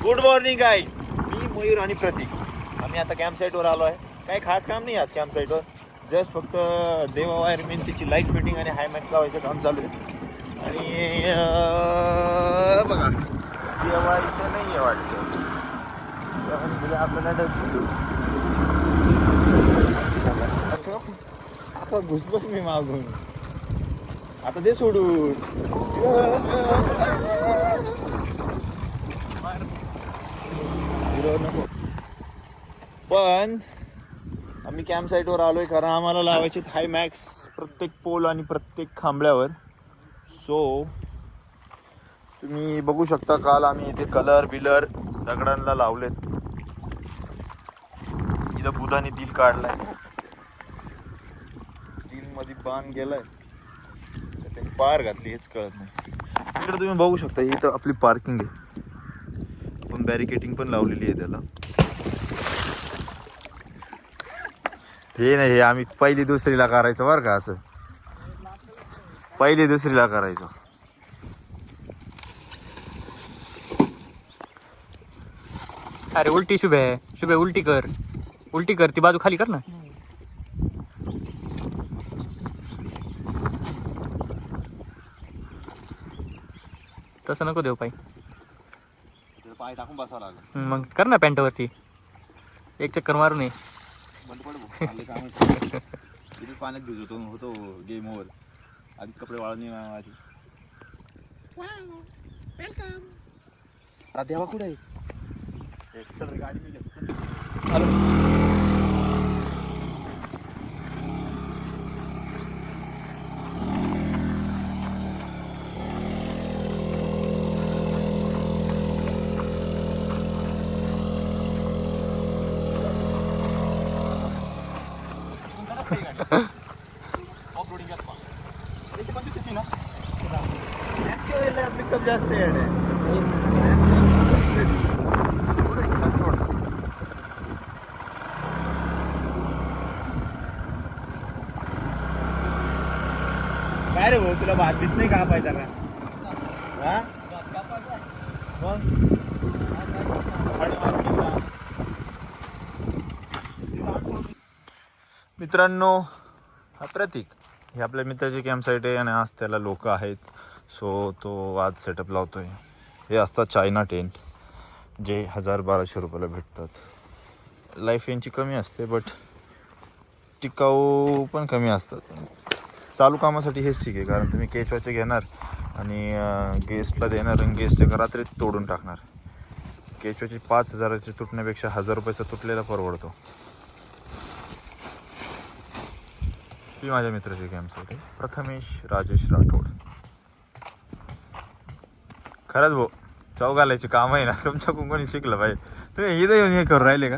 Good morning guys, मी मयूर आणि प्रतीक. आम्ही आता कॅम्प साईटवर आलो आहे. काही खास काम नाही आज कॅम्प साईटवर. जस्ट फक्त देवा वायर मेंथीची लाईट फिटिंग आणि हाय मॅक्स लावायचं काम चालू आहे. आणि बघा देवा इथं नाही आहे वाटतं. आपल्याला आता घुसलोच मी मागून. आता दे सोडून. पण आम्ही कॅम्प साईटवर आलोय कारण आम्हाला लावायचे हाय मॅक्स प्रत्येक पोल आणि प्रत्येक खांबल्यावर. सो तुम्ही बघू शकता काल आम्ही इथे कलर बिलर दगडांना लावलेत. इथं बुधाने दिल काढलाय, दिल मध्ये बाण गेलाय, त्याने पार घातली हेच कळत नाही. इकडे तुम्ही बघू शकता इथं आपली पार्किंग आहे. पण बॅरिकेटिंग पण लावलेली आहे त्याला. हे नाही, हे आम्ही पहिली दुसरीला करायचं बरं का. असं पहिली दुसरीला करायचं. अरे उलटी शुभे शुभे उलटी कर, उलटी कर, ती बाजू खाली कर ना. तसं नको देऊ पाय, पाय टाकून बसावं लागलं. मग कर ना पॅन्टवरती एक चक्कर मारून ये. किती पाण्यात भिजवतो होतो गेम ओव्हर. आधीच कपडे वाळून नाही माझी. देवा कुठे आहे? चल गाडी मिळेल. पिकअप जास्त आहे. काय रे भाऊ, तुला भात बीत नाही कापायचा का? हा मित्रांनो, हा प्रतीक, हे आपल्या मित्राची कॅम्प साईट आहे आणि आज त्याला लोक आहेत. सो तो आज सेटअप लावतोय. हे असतात चायना टेंट जे 1000-1200 रुपयाला भेटतात. लाईफ यांची कमी असते बट टिकाऊ पण कमी असतात. चालू कामासाठी हेच ठीक आहे कारण तुम्ही केचवाचे घेणार आणि गेस्टला देणार आणि गेस्ट एका रात्रीत तोडून टाकणार. केचवाची 5000चे तुटण्यापेक्षा 1000 रुपयाचा तुटलेला परवडतो. ही माझ्या मित्राची कॅम्प साईट आहे, प्रथमेश राजेश राठोड. खरंच भाऊ, चव घालायची काम आहे ना तुमच्याकडून कोणी शिकलं पाहिजे. तुम्ही इथं येऊन हे करून राहिले का?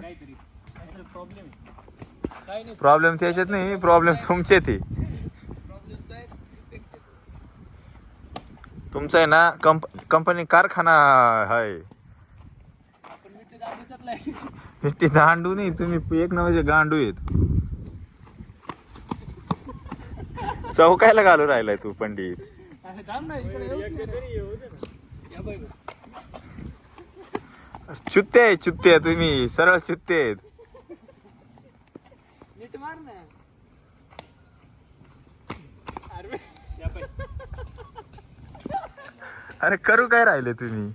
प्रॉब्लेम त्याच्यात नाही, प्रॉब्लेम तुमचे ते. तुमचा आहे ना कंपनी कारखाना आहे. मिठी दांडू नाही, तुम्ही एक नंबरचे गांडू आहेत. चौकायला घालू राहिलाय तू पंडित. चुत्ते चुत्ते तुम्ही, सरळ चुत्ते. अरे करू काय राहिले तुम्ही?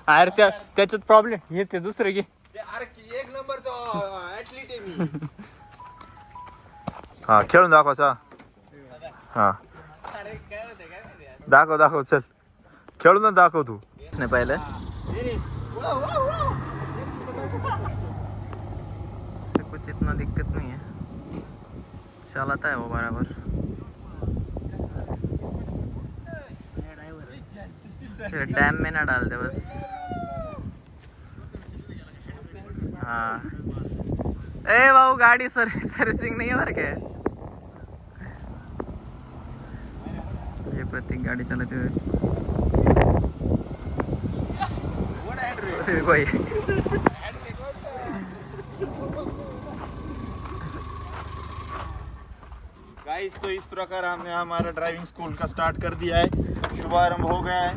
अरे त्याच्यात प्रॉब्लेम हे ते दुसरं घे. एक नंबरचा ऍथलीट आहे मी. हा खेळून दाखवायचा. हा दाखव दाखव, चल खेळून दाखव. तू नाही पाहिलं कुछ इतना दिक्कत नहीं है, चलाता है वो बराबर. डैम में ना डाल दे बस. हाँ ए भाऊ, गाड़ी सर्विसिंग नहीं है बरं काय. ये प्रत्येक गाड़ी चलाते हुए कोई गाइस, तो इस प्रकार हमने हमारा ड्राइविंग स्कूल का स्टार्ट कर दिया है. शुभारंभ हो गया है.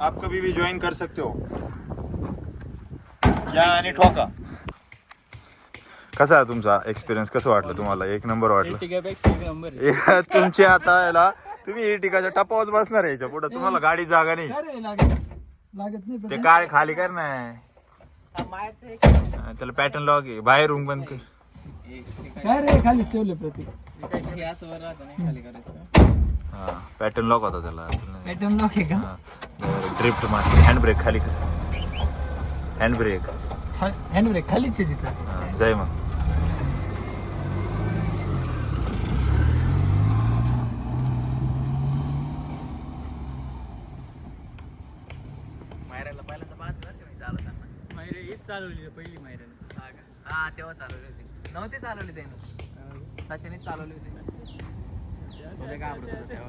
आप कभी भी ज्वाइन कर सकते हो या आणि ठोका. कसा आहे तुमचा एक्सपिरियन्स? कसं वाटलं तुम्हाला? एक नंबर वाटलं. तुमची आता याला तुम्ही इर्टिकाच्या टपावर बसणार आहे याच्या पुढे, तुम्हाला गाडी जागा नाही. ते काय खाली कर ना. चला पॅटर्न लॉक आहे, बाहेर रूम बंद कर. काय रे खाली ठेवले प्रतीक. हा पॅटर्न लॉक होता त्याला. पॅटर्न लॉक आहे का? ड्रिफ्ट मार. हँड ब्रेक खाली कर. Hand brake. हँड ब्रेक खालीच आहे तिथं. जय मग. चालवली पहिली मायऱ्याने. हा तेव्हा चालवली होती. नव्हती चालवली त्याने, सचिनच चालवली होती. तुला काय आवडत होतं तेव्हा?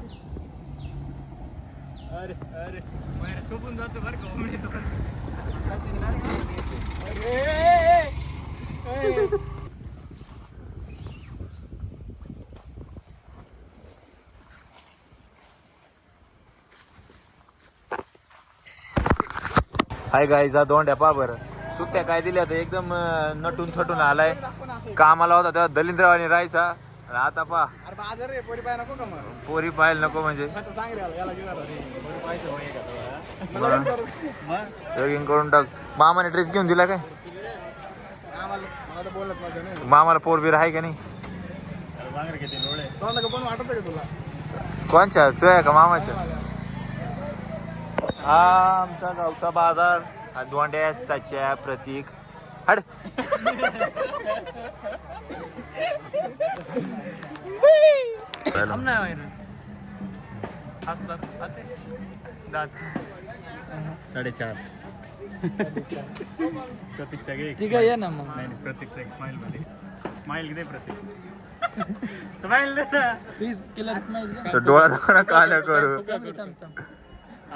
अरे अरे मायऱ्या सोपून जातो बरं का ओमणी तो. सचिन गाडी चालवली होती. हाय गाईजा दोंड पा बरं. सुट्ट्या काय दिल्या तर एकदम नटून थटून आलाय. कामाला होता तेव्हा दलिंद्रवाणी राहायचा. आणि आता पा पोरी पाहायला नको म्हणजे जॉगिंग करून टाक. मामाने ड्रेस घेऊन दिला काय? मामाला पोर बीर आहे का नाही? कोणच्या तुझ्या का मामाच्या? हा आमचा गावचा बाजार. हा दोंड्या सच्या प्रतीक. हड थांब ना मायऱ्या. असतात आते दात 4.5 प्रतीकचा घे. ठीक आहे ये ना मग. नाही प्रतीकचा एक स्माइल मध्ये स्माइल दे प्रतीक. स्माइल दे ना. 30 किलर स्माइल दे. तर डोळा दाखवून का न करू.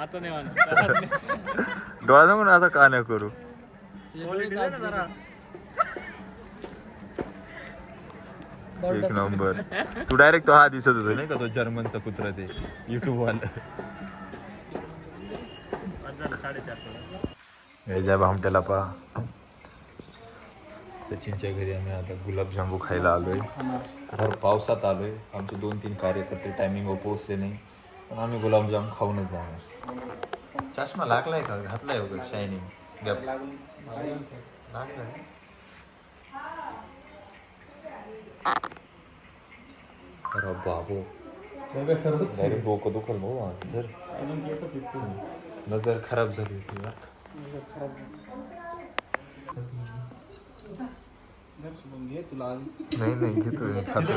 आता नाही म्हणा. डोळा दाखवून आता का न करू. क्वालिटी दे ना जरा. एक नंबर. तू डायरेक्ट तो हा दिसत होतो नाही का, तो जर्मनचा कुत्रा ते युट्यूब वाला. झालं 4.5. जय भामट्याला पहा. सचिनच्या घरी आम्ही आता गुलाबजांबू खायला आलोय. भर पावसात आलोय. आमचे 2-3 कार्यकर्ते टायमिंगवर पोहोचले नाही, पण आम्ही गुलाबजाम खाऊनच जाणार. चष्मा लागलाय का? घातलाय वगैरे शायनिंग. अरे बाबू डायरेक्ट डोकं दुखल जर नजर खराब झाली होती. नाही घेतो खातो.